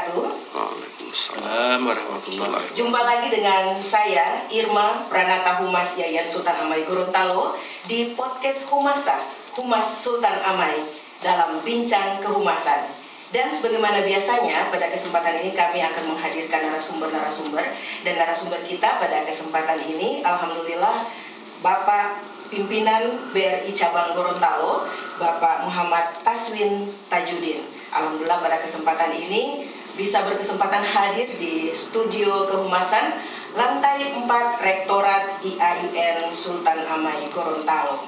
wabarakatuh. Waalaikumsalam warahmatullahi wabarakatuh. Jumpa lagi dengan saya Irma Pranata Humas Yayan Sultan Amai Gorontalo di podcast Humasa, Humas Sultan Amai dalam Bincang Kehumasan. Dan sebagaimana biasanya pada kesempatan ini kami akan menghadirkan narasumber-narasumber, dan narasumber kita pada kesempatan ini alhamdulillah Bapak Pimpinan BRI Cabang Gorontalo, Bapak Muhammad Taswin Tajudin. Alhamdulillah pada kesempatan ini bisa berkesempatan hadir di studio kehumasan lantai 4 Rektorat IAIN Sultan Amai Gorontalo.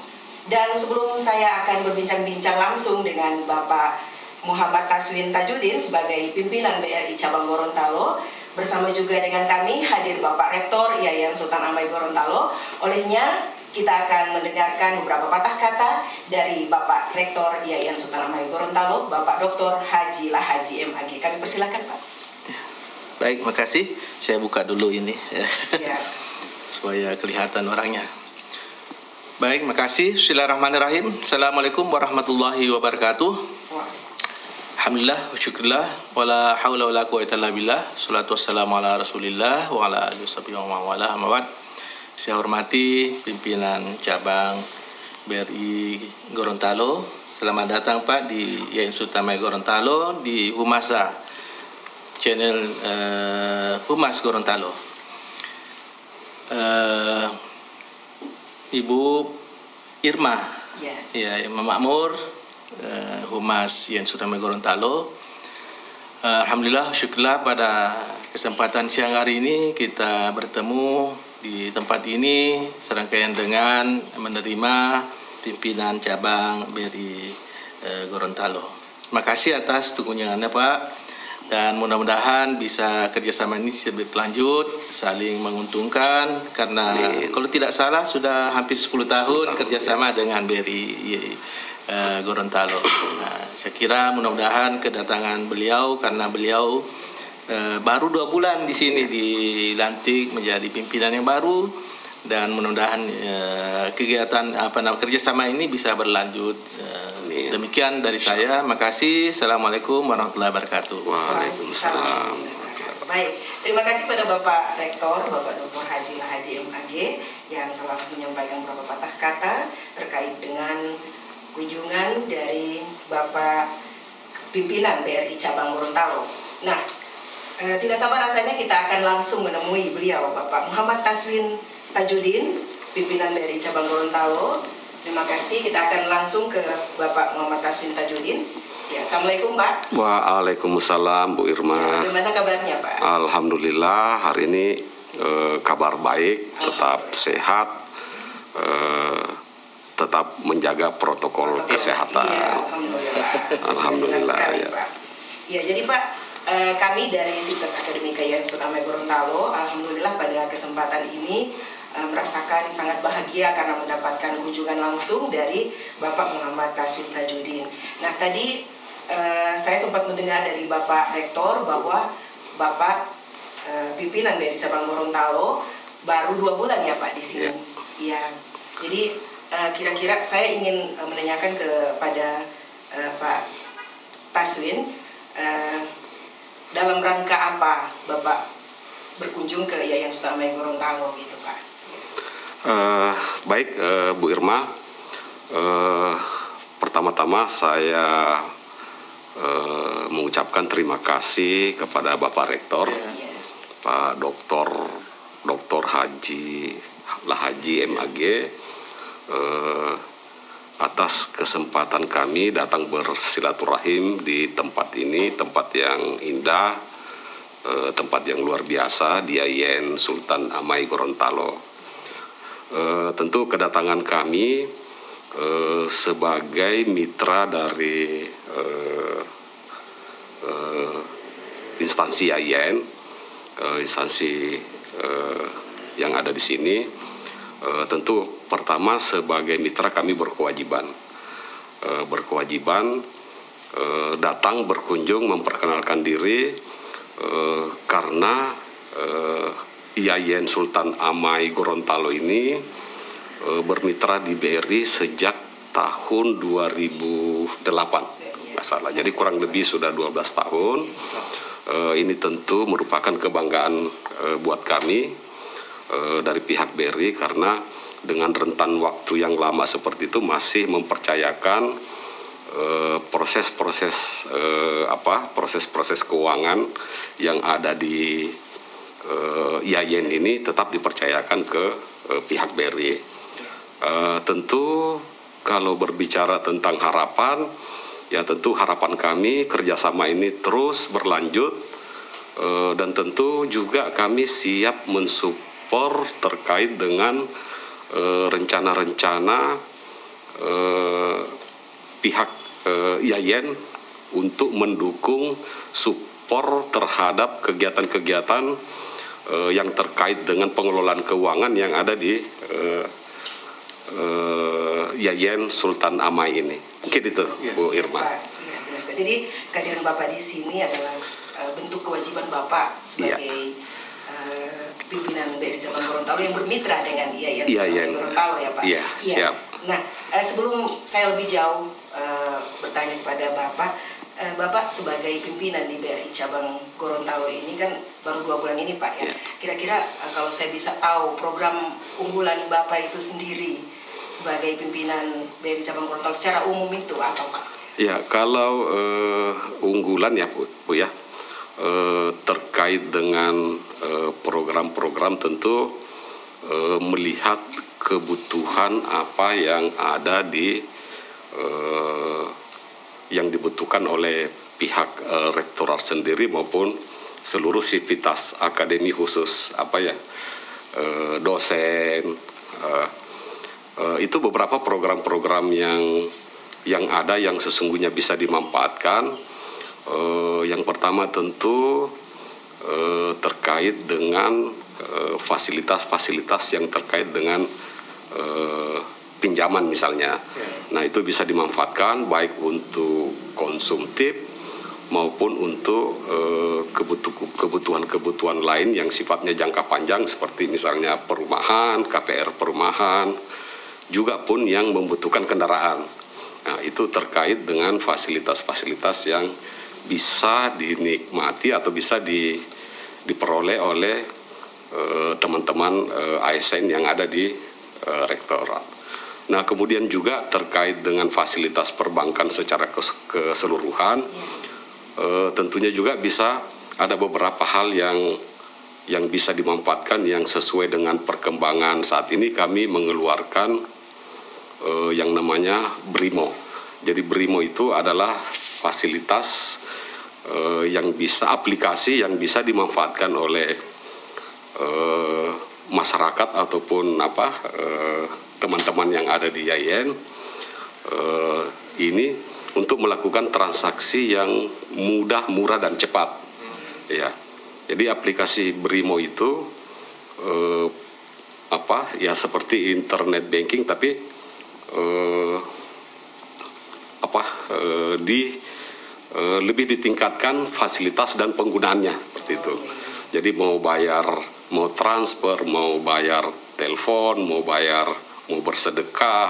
Dan sebelum saya akan berbincang-bincang langsung dengan Bapak Muhammad Taswin Tajudin sebagai pimpinan BRI Cabang Gorontalo, bersama juga dengan kami hadir Bapak Rektor IAIN Sultan Amai Gorontalo. Olehnya kita akan mendengarkan beberapa patah kata dari Bapak Rektor IAIN Sultan Amai Gorontalo, Bapak Dr. Haji Lahaji MAG. Kami persilakan, Pak. Baik, makasih. Saya buka dulu ini Ya. supaya kelihatan orangnya. Baik, makasih. Bismillahirrahmanirrahim. Assalamualaikum warahmatullahi wabarakatuh. Alhamdulillah wa syukurillah wala haula wala quwwata illa billah. Shalatu wassalamu ala Rasulillah wa ala alihi washabihi wa wala amma ba'd. Saya hormati pimpinan cabang BRI Gorontalo. Selamat datang Pak di IAIN Sultan Amai Gorontalo di Humasa, channel Humas Gorontalo. Ibu Irma, ya, Imam Makmur, Humas IAIN Sultan Amai Gorontalo. Alhamdulillah, syukurlah pada kesempatan siang hari ini kita bertemu di tempat ini serangkaian dengan menerima pimpinan cabang BRI Gorontalo. Terima kasih atas kunjungannya Pak, dan mudah-mudahan bisa kerjasama ini berlanjut, saling menguntungkan, karena kalau tidak salah sudah hampir 10 tahun kerjasama dengan BRI Gorontalo. Nah, saya kira mudah-mudahan kedatangan beliau, karena beliau baru 2 bulan di sini dilantik menjadi pimpinan yang baru, dan mudah-mudahan kegiatan kerjasama ini bisa berlanjut. Demikian dari saya. Makasih. Assalamualaikum warahmatullahi wabarakatuh. Waalaikumsalam. Baik, terima kasih pada Bapak Rektor, Bapak Dr. Haji Lahaji MAG yang telah menyampaikan beberapa patah kata terkait dengan kunjungan dari Bapak pimpinan BRI Cabang Gorontalo. Nah, tidak sabar rasanya kita akan langsung menemui beliau, Bapak Muhammad Taswin Tajudin, pimpinan BRI Cabang Gorontalo. Terima kasih. Kita akan langsung ke Bapak Muhammad Taswin Tajudin. Ya, assalamualaikum Pak. Waalaikumsalam Bu Irma. Bagaimana kabarnya Pak? Alhamdulillah hari ini kabar baik, tetap sehat, tetap menjaga protokol kesehatan. Iya, alhamdulillah ya. Pak. Ya, jadi Pak, kami dari Sivitas Akademika IAIN Sultan Amai Gorontalo, alhamdulillah pada kesempatan ini merasakan sangat bahagia karena mendapatkan kunjungan langsung dari Bapak Muhammad Taswin Tajudin. Nah, tadi saya sempat mendengar dari Bapak Rektor bahwa Bapak pimpinan BRI Cabang Gorontalo baru 2 bulan ya Pak di sini. Iya. Jadi kira-kira saya ingin menanyakan kepada Pak Taswin, dalam rangka apa Bapak berkunjung ke IAIN Sultan Amai Gorontalo gitu Pak? Baik Bu Irma, pertama-tama saya mengucapkan terima kasih kepada Bapak Rektor, Pak Dr. Haji Lahaji MAG, atas kesempatan kami datang bersilaturahim di tempat ini, tempat yang indah, tempat yang luar biasa di IAIN Sultan Amai Gorontalo. Tentu kedatangan kami sebagai mitra dari instansi IAIN, instansi yang ada di sini. Tentu pertama sebagai mitra kami berkewajiban datang berkunjung memperkenalkan diri, karena IAIN Sultan Amai Gorontalo ini bermitra di BRI sejak tahun 2008 nggak salah, jadi kurang lebih sudah 12 tahun. Ini tentu merupakan kebanggaan buat kami dari pihak BRI, karena dengan rentan waktu yang lama seperti itu masih mempercayakan proses-proses keuangan yang ada di IAIN ini tetap dipercayakan ke pihak BRI. Tentu kalau berbicara tentang harapan, ya tentu harapan kami kerjasama ini terus berlanjut, dan tentu juga kami siap mensupport terkait dengan rencana-rencana pihak IAIN untuk mendukung support terhadap kegiatan-kegiatan yang terkait dengan pengelolaan keuangan yang ada di IAIN Sultan Amai ini. Mungkin itu, Bu Irma. Ya, jadi kehadiran Bapak di sini adalah bentuk kewajiban Bapak sebagai pimpinan BRI Cabang Gorontalo yang bermitra dengan IAIN Gorontalo, ya Pak. Iya, siap. Nah, sebelum saya lebih jauh bertanya kepada Bapak, Bapak sebagai pimpinan di BRI Cabang Gorontalo ini kan baru 2 bulan ini Pak ya. Kira-kira kalau saya bisa tahu program unggulan Bapak itu sendiri sebagai pimpinan BRI Cabang Gorontalo secara umum itu apa Pak? Ya, kalau unggulan ya Bu ya, terkait dengan program-program tentu melihat kebutuhan apa yang ada di yang dibutuhkan oleh pihak rektorat sendiri maupun seluruh sivitas akademi, khusus dosen. Itu beberapa program-program yang ada yang sesungguhnya bisa dimanfaatkan. Yang pertama tentu terkait dengan fasilitas-fasilitas yang terkait dengan pinjaman misalnya. Nah, itu bisa dimanfaatkan baik untuk konsumtif maupun untuk kebutuhan-kebutuhan lain yang sifatnya jangka panjang seperti misalnya perumahan, KPR perumahan, juga pun yang membutuhkan kendaraan. Nah, itu terkait dengan fasilitas-fasilitas yang bisa dinikmati atau bisa diperoleh oleh teman-teman ASN yang ada di rektorat. Nah, kemudian juga terkait dengan fasilitas perbankan secara keseluruhan, tentunya juga bisa ada beberapa hal yang bisa dimanfaatkan yang sesuai dengan perkembangan saat ini. Kami mengeluarkan yang namanya BRIMO. Jadi BRIMO itu adalah fasilitas aplikasi yang bisa dimanfaatkan oleh masyarakat ataupun teman-teman yang ada di IAIN ini untuk melakukan transaksi yang mudah, murah dan cepat. Ya, jadi aplikasi BRIMO itu seperti internet banking tapi lebih ditingkatkan fasilitas dan penggunaannya seperti itu. Jadi mau transfer, mau bayar telepon, mau bersedekah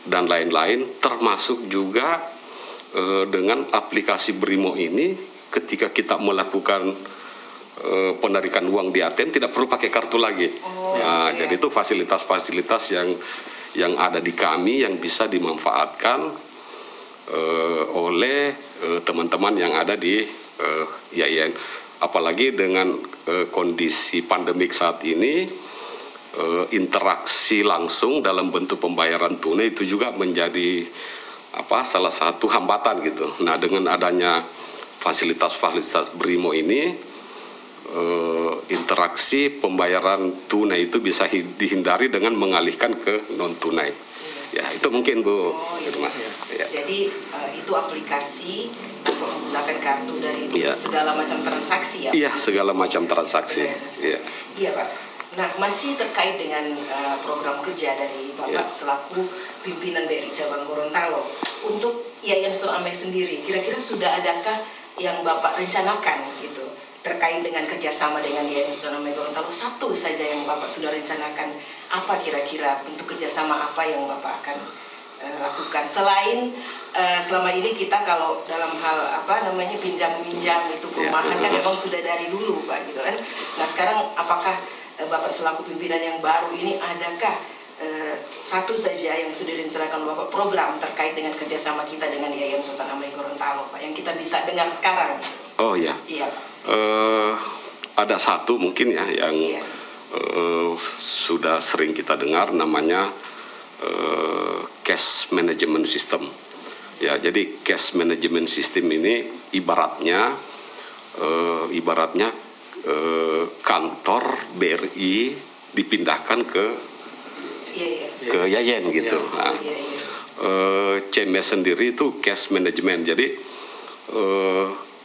dan lain-lain, termasuk juga dengan aplikasi BRIMO ini ketika kita melakukan penarikan uang di ATM tidak perlu pakai kartu lagi. Jadi itu fasilitas-fasilitas yang ada di kami yang bisa dimanfaatkan oleh teman-teman yang ada di IAIN. Apalagi dengan kondisi pandemik saat ini, interaksi langsung dalam bentuk pembayaran tunai itu juga menjadi salah satu hambatan gitu. Nah, dengan adanya fasilitas-fasilitas BRIMO ini, interaksi pembayaran tunai itu bisa dihindari dengan mengalihkan ke non tunai. Ya, itu mungkin Bu Irma. Ya. Jadi itu aplikasi untuk menggunakan kartu dari segala macam transaksi ya? Iya, segala macam transaksi. Iya Pak. Nah, masih terkait dengan program kerja dari Bapak selaku pimpinan BRI Cabang Gorontalo untuk IAIN Sultan Amai sendiri, kira-kira sudah adakah yang Bapak rencanakan gitu terkait dengan kerjasama dengan IAIN Sultan Amai Gorontalo? Satu saja yang Bapak sudah rencanakan, apa kira-kira untuk kerjasama apa yang Bapak akan lakukan. Selain selama ini kita kalau dalam hal pinjam meminjam itu perumahan kan memang sudah dari dulu Pak gitu kan. Nah sekarang apakah Bapak selaku pimpinan yang baru ini adakah satu saja yang sudah direncanakan Bapak program terkait dengan kerjasama kita dengan Yayan Sultan Amai Gorontalo Pak yang kita bisa dengar sekarang? Oh ya. Iya. Ada satu mungkin ya yang sudah sering kita dengar, namanya cash management system. Ya, jadi cash management system ini ibaratnya kantor BRI dipindahkan ke Yayan gitu. Nah, CMS sendiri itu cash management. Jadi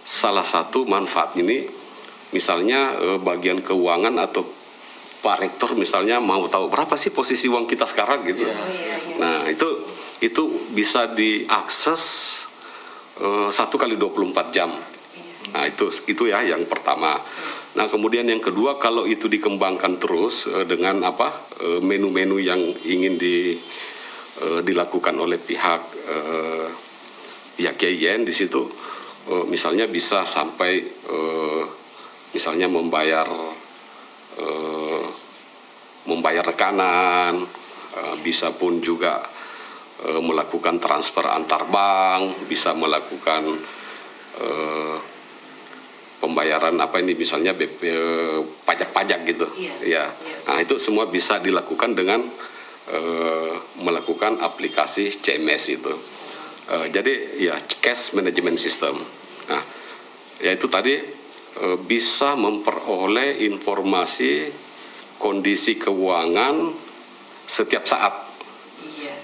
salah satu manfaat ini, misalnya bagian keuangan atau Pak Rektor misalnya mau tahu berapa sih posisi uang kita sekarang gitu. Nah itu bisa diakses 1 kali 24 jam. Nah itu ya yang pertama. Nah kemudian yang kedua, kalau itu dikembangkan terus dengan menu-menu yang ingin dilakukan oleh pihak Yayan di situ, misalnya bisa sampai misalnya membayar rekanan, bisa pun juga melakukan transfer antar bank, bisa melakukan pembayaran misalnya pajak-pajak gitu. Ya. Nah itu semua bisa dilakukan dengan melakukan aplikasi CMS itu. Jadi ya cash management system. Nah yaitu tadi bisa memperoleh informasi kondisi keuangan setiap saat,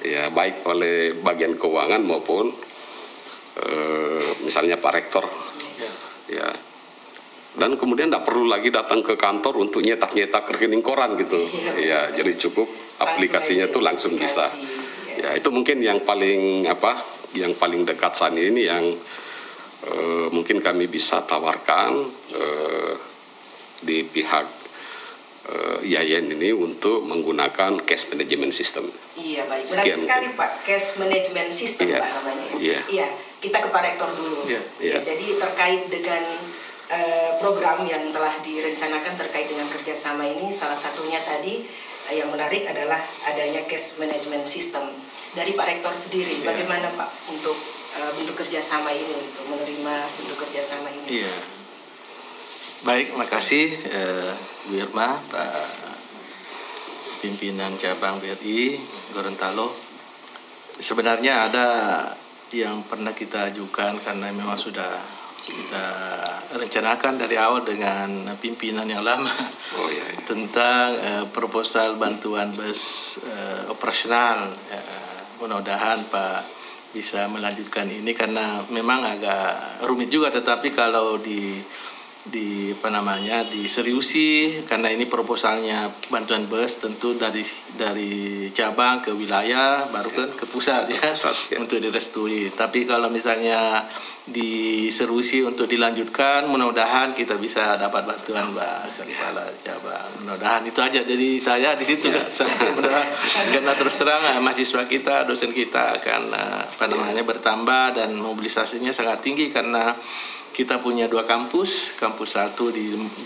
ya baik oleh bagian keuangan maupun misalnya Pak Rektor, ya. Dan kemudian tidak perlu lagi datang ke kantor untuk nyetak rekening koran gitu, ya. Jadi cukup aplikasinya tuh langsung bisa. Ya itu mungkin yang paling dekat saat ini yang mungkin kami bisa tawarkan di pihak Yayan ini untuk menggunakan cash management system. Iya baik, menarik sekali Pak, cash management system Pak namanya. Iya, kita ke Pak Rektor dulu. Ya, jadi terkait dengan program yang telah direncanakan terkait dengan kerjasama ini, salah satunya tadi yang menarik adalah adanya cash management system. Dari Pak Rektor sendiri, bagaimana Pak untuk bentuk kerjasama ini, untuk menerima bentuk kerjasama ini? Iya. Baik, makasih Bu Irma, Pak Pimpinan Cabang BRI Gorontalo. Sebenarnya ada yang pernah kita ajukan karena memang sudah kita rencanakan dari awal dengan pimpinan yang lama tentang proposal bantuan bus operasional. Mudah-mudahan Pak bisa melanjutkan ini karena memang agak rumit juga, tetapi kalau diseriusi karena ini proposalnya bantuan bus tentu dari cabang ke wilayah baru kan ke pusat ya untuk direstui. Tapi kalau misalnya diseriusi untuk dilanjutkan, mudah-mudahan kita bisa dapat bantuan Pak Kepala Cabang. Mudah-mudahan itu aja. Jadi saya di situ mudah-mudahan karena terus terang mahasiswa kita, dosen kita akan bertambah dan mobilisasinya sangat tinggi karena kita punya 2 kampus 1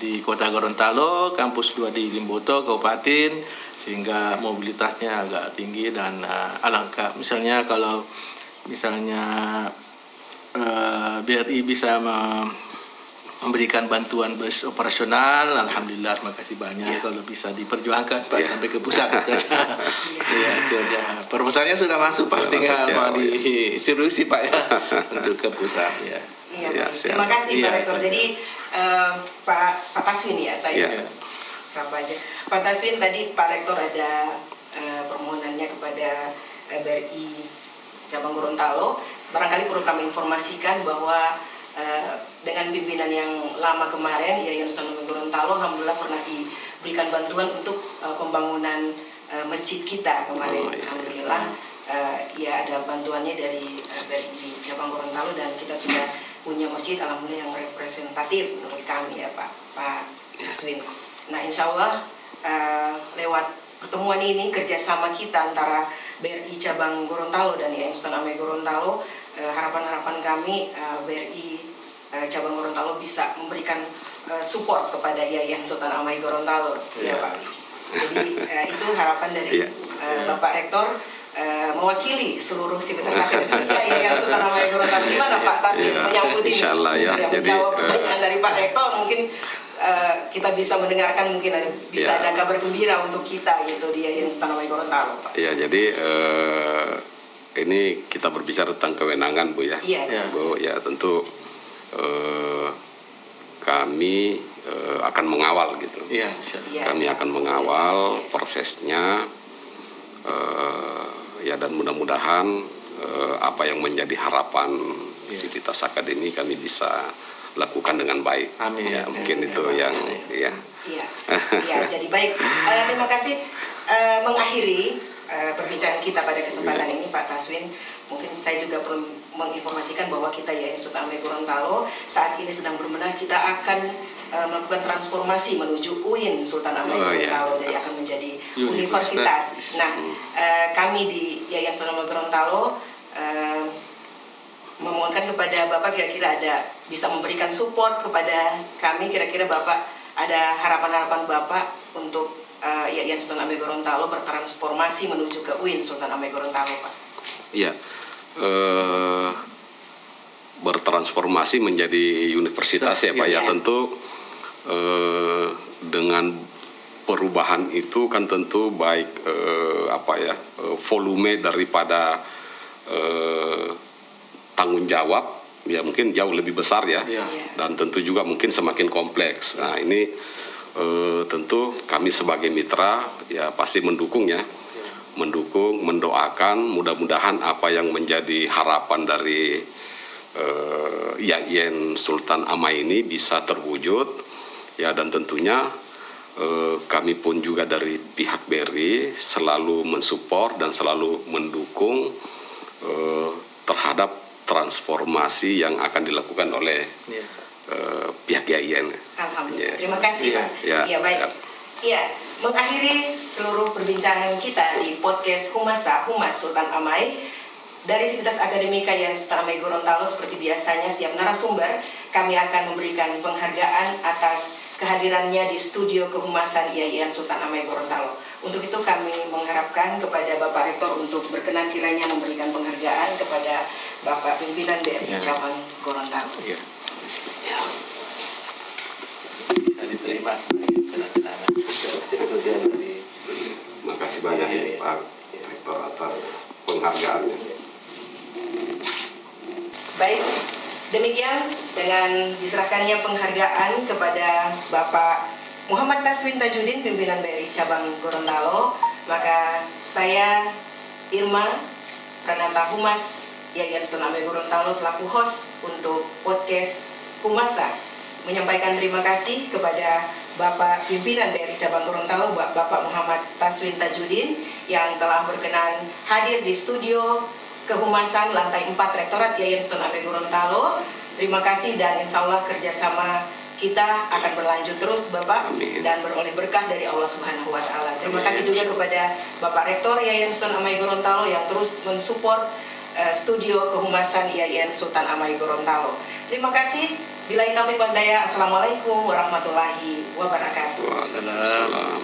di Kota Gorontalo, kampus 2 di Limboto, Kabupaten, sehingga mobilitasnya agak tinggi dan alangkah. Misalnya kalau BRI bisa memberikan bantuan bus operasional, alhamdulillah, terima kasih banyak. Kalau bisa diperjuangkan Pak sampai ke pusat. Itu aja. Proposalnya sudah masuk Pak, tinggal mau diseriusi Pak ya untuk ke pusat ya. Terima kasih Pak Rektor. Jadi Pak Taswin ya, saya sapa aja. Pak Taswin, tadi Pak Rektor ada permohonannya kepada BRI Cabang Gorontalo. Barangkali perlu kami informasikan bahwa dengan pimpinan yang lama kemarin, Yayan Sultan Amai Gorontalo, alhamdulillah pernah diberikan bantuan untuk pembangunan masjid kita kemarin. Alhamdulillah ya ada bantuannya dari BRI Cabang Gorontalo dan kita sudah punya masjid alhamdulillah yang representatif menurut kami ya Pak Taswin. Nah insya Allah lewat pertemuan ini, kerjasama kita antara BRI Cabang Gorontalo dan Yayan Sultan Amai Gorontalo, harapan-harapan kami BRI Cabang Gorontalo bisa memberikan support kepada Yayan Sultan Amai Gorontalo, ya Pak. Jadi itu harapan dari Bapak Rektor mewakili seluruh sivitas akademika Yayan Sultan Amai Gorontalo. Gimana Pak Taswin menyambut ini? Insyaallah ya. Jadi menjawab pertanyaan dari Pak Rektor, mungkin kita bisa mendengarkan, mungkin bisa ada kabar gembira untuk kita gitu di Yayan Sultan Amai Gorontalo, Pak. Ya, jadi ini kita berbicara tentang kewenangan, Bu ya. Iya. Bu ya, tentu kami akan mengawal gitu. Iya. Kami akan mengawal prosesnya ya, dan mudah-mudahan apa yang menjadi harapan sivitas akademi kami bisa lakukan dengan baik. Amin. Ya, mungkin itu yang ya. Iya. Jadi baik. Terima kasih mengakhiri perbincangan kita pada kesempatan ini, Pak Taswin. Mungkin saya juga perlu menginformasikan bahwa kita Yayan Sultan Amai Gorontalo saat ini sedang berbenah. Kita akan melakukan transformasi menuju UIN Sultan Amai Gorontalo, jadi akan menjadi universitas. Nah, kami di Yayan Sultan Amai Gorontalo memohonkan kepada Bapak, kira-kira ada bisa memberikan support kepada kami, kira-kira Bapak ada harapan-harapan Bapak untuk Yayan Sultan Amai Gorontalo bertransformasi menuju ke UIN Sultan Amai Gorontalo, Pak. Iya, bertransformasi menjadi universitas ya Pak ya, tentu dengan perubahan itu kan tentu baik volume daripada tanggung jawab ya mungkin jauh lebih besar ya, dan tentu juga mungkin semakin kompleks. Nah ini tentu kami sebagai mitra ya pasti mendukung ya, mendukung, mendoakan, mudah-mudahan apa yang menjadi harapan dari Yayan Sultan Amai ini bisa terwujud ya, dan tentunya kami pun juga dari pihak BRI selalu mensupport dan selalu mendukung terhadap transformasi yang akan dilakukan oleh pihak Yayan. Alhamdulillah. Terima kasih Pak. Ya, baik. Iya, mengakhiri seluruh perbincangan kita di podcast Humas Sultan Amai dari Sivitas Akademika Yayan Sultan Amai Gorontalo. Seperti biasanya setiap narasumber kami akan memberikan penghargaan atas kehadirannya di studio kehumasan Yayan Sultan Amai Gorontalo. Untuk itu kami mengharapkan kepada Bapak Rektor untuk berkenan kiranya memberikan penghargaan kepada Bapak Pimpinan BRI Cabang Gorontalo. Ya. Diterima kedatangan. Terima kasih banyak Pak Rektor atas penghargaannya. Baik, demikian dengan diserahkannya penghargaan kepada Bapak Muhammad Taswin Tajudin, pimpinan BRI Cabang Gorontalo, maka saya Irma Pranata Humas Yayan Sultan Amai Gorontalo selaku host untuk podcast Humasa menyampaikan terima kasih kepada Bapak pimpinan BRI Cabang Gorontalo, Bapak Muhammad Taswin Tajudin yang telah berkenan hadir di studio kehumasan lantai 4 Rektorat Yayan Sultan Amai Gorontalo. Terima kasih, dan insya Allah kerjasama kita akan berlanjut terus Bapak. Amin. Dan beroleh berkah dari Allah Subhanahu wa Ta'ala. Terima kasih juga kepada Bapak Rektor Yayan Sultan Amai Gorontalo yang terus mensupport studio kehumasan Yayan Sultan Amai Gorontalo. Terima kasih. Billahi taufiq wal hidayah. Assalamualaikum warahmatullahi wabarakatuh. Waalaikumsalam.